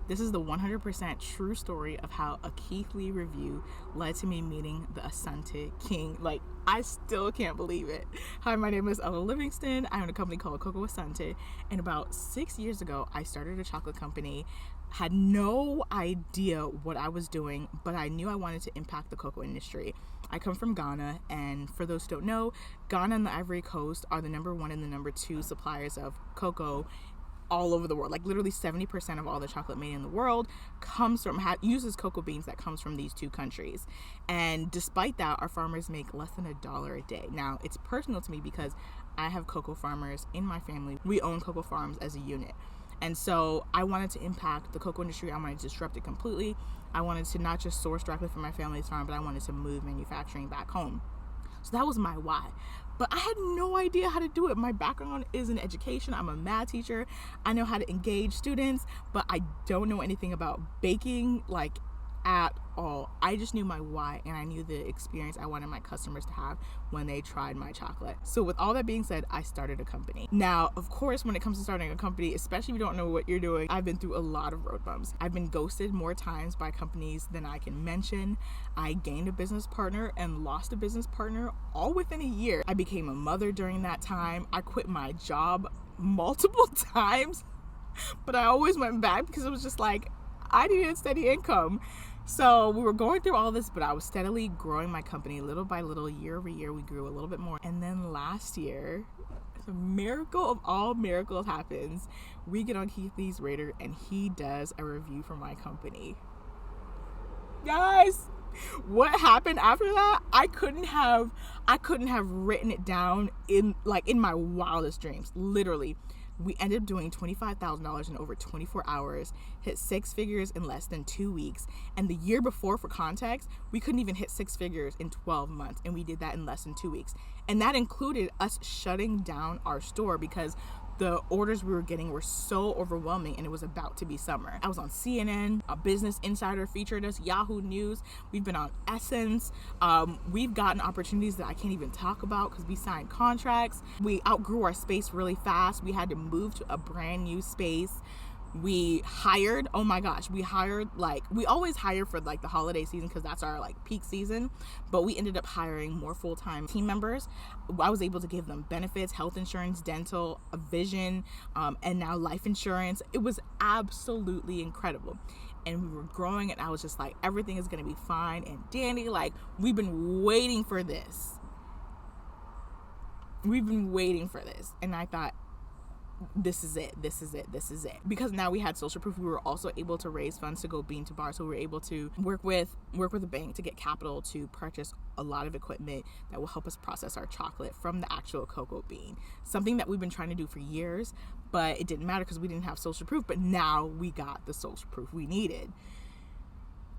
This is the 100% true story of how a Keith Lee review led to me meeting the Asante King. Like, I still can't believe it. Hi, my name is Ella Livingston. I own a company called Coco Asante. And about 6 years ago, I started a chocolate company. Had no idea what I was doing, but I knew I wanted to impact the cocoa industry. I come from Ghana, and for those who don't know, Ghana and the Ivory Coast are the number 1 and the number 2 suppliers of cocoa all over the world. Like literally 70% of all the chocolate made in the world uses cocoa beans that comes from these 2 countries. And despite that, our farmers make less than $1 a day. Now, it's personal to me because I have cocoa farmers in my family. We own cocoa farms as a unit. And so I wanted to impact the cocoa industry. I wanted to disrupt it completely. I wanted to not just source directly from my family's farm, but I wanted to move manufacturing back home. So that was my why. But I had no idea how to do it. My background is in education. I'm a math teacher. I know how to engage students, but I don't know anything about baking, like, at all. I just knew my why, and I knew the experience I wanted my customers to have when they tried my chocolate. So with all that being said, I started a company. Now, of course, when it comes to starting a company, especially if you don't know what you're doing, I've been through a lot of road bumps. I've been ghosted more times by companies than I can mention. I gained a business partner and lost a business partner all within a year. I became a mother during that time. I quit my job multiple times, but I always went back because it was just like, I needed steady income. So we were going through all this, but I was steadily growing my company little by little. Year over year, we grew a little bit more. And then last year, the miracle of all miracles happens. We get on Keith Lee's radar and he does a review for my company. Guys, what happened after that? I couldn't have written it down in my wildest dreams. Literally. We ended up doing $25,000 in over 24 hours, hit 6 figures in less than 2 weeks. And the year before, for context, we couldn't even hit 6 figures in 12 months. And we did that in less than 2 weeks. And that included us shutting down our store because the orders we were getting were so overwhelming and it was about to be summer. I was on CNN, a Business Insider featured us, Yahoo News. We've been on Essence. We've gotten opportunities that I can't even talk about because we signed contracts. We outgrew our space really fast. We had to move to a brand new space. We hired, we always hire for like the holiday season because that's our like peak season, but we ended up hiring more full-time team members. I was able to give them benefits, health insurance, dental, vision, and now life insurance. It was absolutely incredible. And we were growing and I was just like, everything is going to be fine and dandy. Like, we've been waiting for this. And I thought, this is it. Because now we had social proof. We were also able to raise funds to go bean to bar. So we were able to work with a bank to get capital to purchase a lot of equipment that will help us process our chocolate from the actual cocoa bean. Something that we've been trying to do for years, but it didn't matter because we didn't have social proof. But now we got the social proof we needed.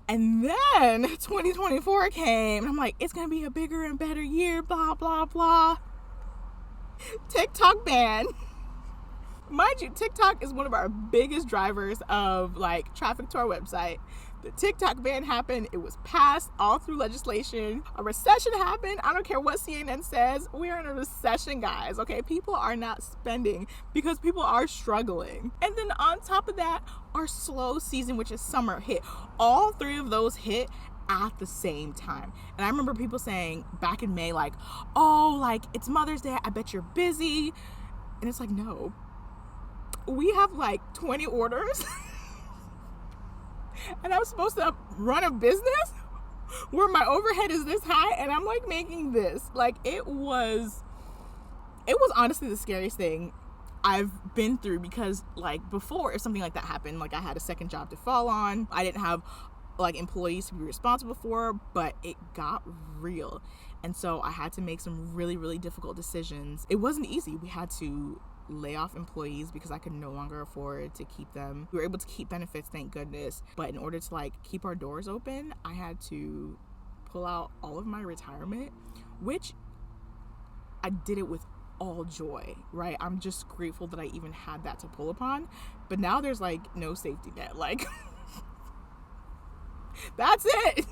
And then 2024 came and I'm like, it's going to be a bigger and better year, blah, blah, blah. TikTok ban. Mind you, TikTok is one of our biggest drivers of like traffic to our website. The TikTok ban happened. It was passed all through legislation. A recession happened. I don't care what CNN says. We're in a recession, guys. Okay, people are not spending because people are struggling. And then on top of that, our slow season, which is summer, hit. All 3 of those hit at the same time. And I remember people saying back in May, like, oh, like it's Mother's Day. I bet you're busy. And it's like, no. We have like 20 orders and I'm supposed to run a business where my overhead is this high and I'm like making this. Like, it was honestly the scariest thing I've been through because like before, if something like that happened, like I had a second job to fall on. I didn't have like employees to be responsible for, but it got real. And so I had to make some really, really difficult decisions. It wasn't easy. We had to lay off employees because I could no longer afford to keep them. We were able to keep benefits, thank goodness. But in order to like keep our doors open, I had to pull out all of my retirement, which I did it with all joy, right? I'm just grateful that I even had that to pull upon. But now there's like no safety net. Like, that's it.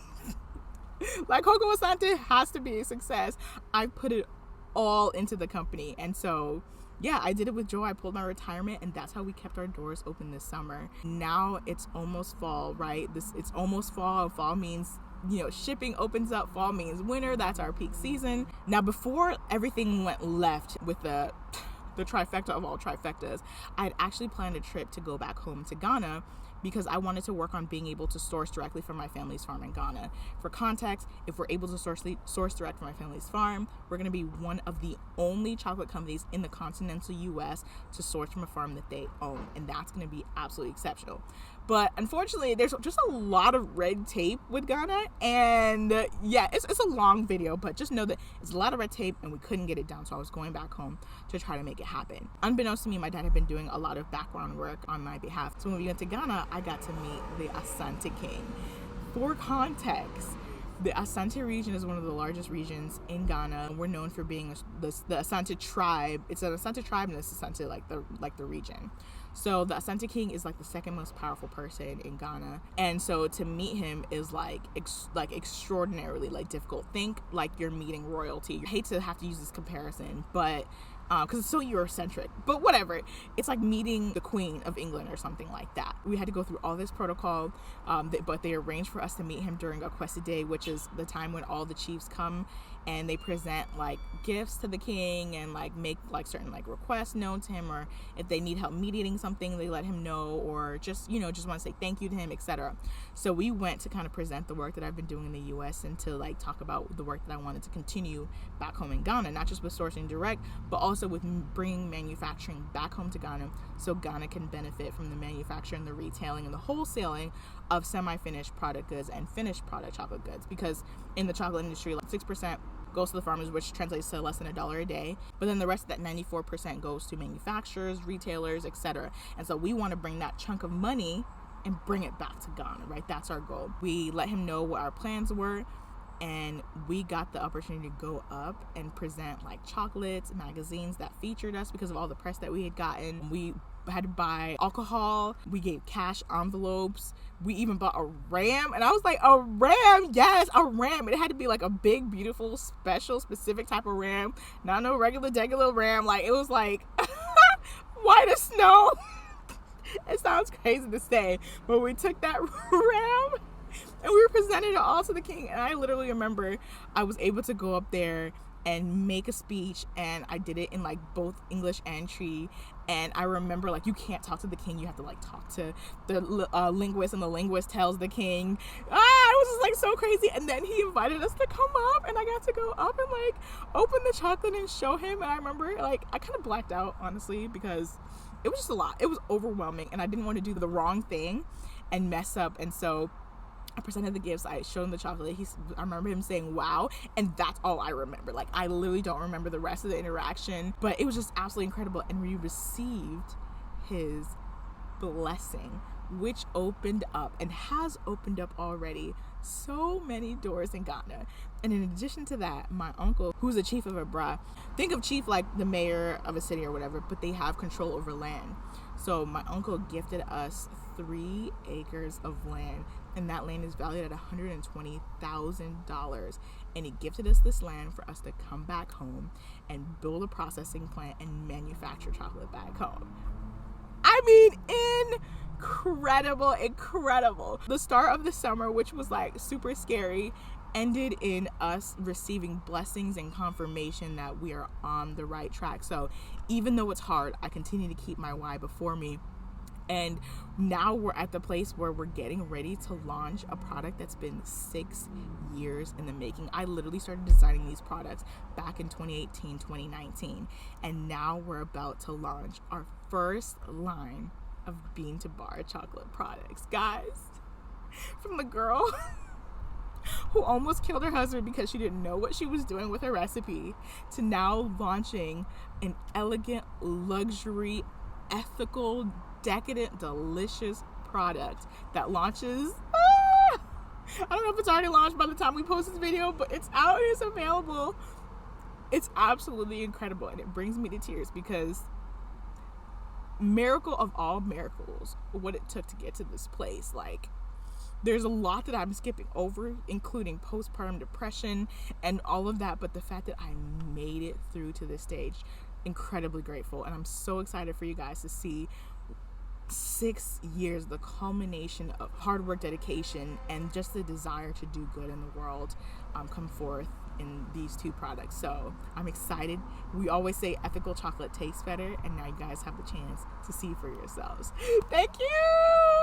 Like, Coco Asante has to be a success. I put it all into the company. And so yeah, I did it with joy. I pulled my retirement, and that's how we kept our doors open this summer. Now it's almost fall, right? It's almost fall. Fall means, you know, shipping opens up. Fall means winter. That's our peak season. Now, before everything went left with the trifecta of all trifectas, I had actually planned a trip to go back home to Ghana because I wanted to work on being able to source directly from my family's farm in Ghana. For context, if we're able to source direct from my family's farm, we're going to be one of the only chocolate companies in the continental US to source from a farm that they own, and that's going to be absolutely exceptional. But unfortunately, there's just a lot of red tape with Ghana, and yeah, it's a long video, but just know that it's a lot of red tape and we couldn't get it done, so I was going back home to try to make it happen. Unbeknownst to me, my dad had been doing a lot of background work on my behalf, so when we went to Ghana, I got to meet the Asante King. For context, the Asante region is one of the largest regions in Ghana. We're known for being the Asante tribe. It's an Asante tribe, and it's Asante like the region. So the Asante King is like the second most powerful person in Ghana, and so to meet him is like extraordinarily like difficult. Think like you're meeting royalty. I hate to have to use this comparison, but because it's so Eurocentric, but whatever. It's like meeting the Queen of England or something like that. We had to go through all this protocol, but they arranged for us to meet him during Akwesi Day, which is the time when all the chiefs come and they present like gifts to the king and like make like certain like requests known to him, or if they need help mediating something, they let him know, or just, you know, just want to say thank you to him, etc. So we went to kind of present the work that I've been doing in the US and to like talk about the work that I wanted to continue back home in Ghana, not just with sourcing direct, but also with bringing manufacturing back home to Ghana, so Ghana can benefit from the manufacturing, the retailing, and the wholesaling of semi-finished product goods and finished product chocolate goods. Because in the chocolate industry, like 6% goes to the farmers, which translates to less than $1 a day, but then the rest of that 94% goes to manufacturers, retailers, etc. And so we want to bring that chunk of money and bring it back to Ghana, right? That's our goal. We let him know what our plans were, and we got the opportunity to go up and present like chocolates, magazines that featured us because of all the press that we had gotten. We had to buy alcohol. We gave cash envelopes. We even bought a ram, and I was like, a ram? Yes, a ram. It had to be like a big, beautiful, special, specific type of ram, not no regular degular ram. Like, it was like white as snow. It sounds crazy to say, but we took that ram and we presented it all to the king. And I literally remember I was able to go up there and make a speech, and I did it in like both English and Tree. And I remember, like, you can't talk to the king, you have to like talk to the linguist, and the linguist tells the king. It was just like so crazy. And then he invited us to come up, and I got to go up and like open the chocolate and show him. And I remember, like, I kind of blacked out, honestly, because it was just a lot. It was overwhelming, and I didn't want to do the wrong thing and mess up. And so I presented the gifts, I showed him the chocolate. I remember him saying, wow, and that's all I remember. Like, I literally don't remember the rest of the interaction, but it was just absolutely incredible. And we received his blessing, which opened up and has opened up already so many doors in Ghana. And in addition to that, my uncle, who's the chief of Abra, think of chief like the mayor of a city or whatever, but they have control over land. So my uncle gifted us 3 acres of land, and that land is valued at $120,000. And he gifted us this land for us to come back home and build a processing plant and manufacture chocolate back home. I mean, incredible. The start of the summer, which was like super scary, ended in us receiving blessings and confirmation that we are on the right track. So even though it's hard, I continue to keep my why before me. And now we're at the place where we're getting ready to launch a product that's been 6 years in the making. I literally started designing these products back in 2018, 2019. And now we're about to launch our first line of Bean to Bar chocolate products. Guys, from the girl who almost killed her husband because she didn't know what she was doing with her recipe, to now launching an elegant, luxury, ethical, decadent, delicious product that launches. I don't know if it's already launched by the time we post this video, but it's out, it's available. It's absolutely incredible, and it brings me to tears because miracle of all miracles, what it took to get to this place. Like, there's a lot that I'm skipping over, including postpartum depression and all of that, but the fact that I made it through to this stage incredibly grateful, and I'm so excited for you guys to see 6 years, the culmination of hard work, dedication, and just the desire to do good in the world come forth in these 2 products. So I'm excited. We always say ethical chocolate tastes better, and now you guys have the chance to see for yourselves. Thank you.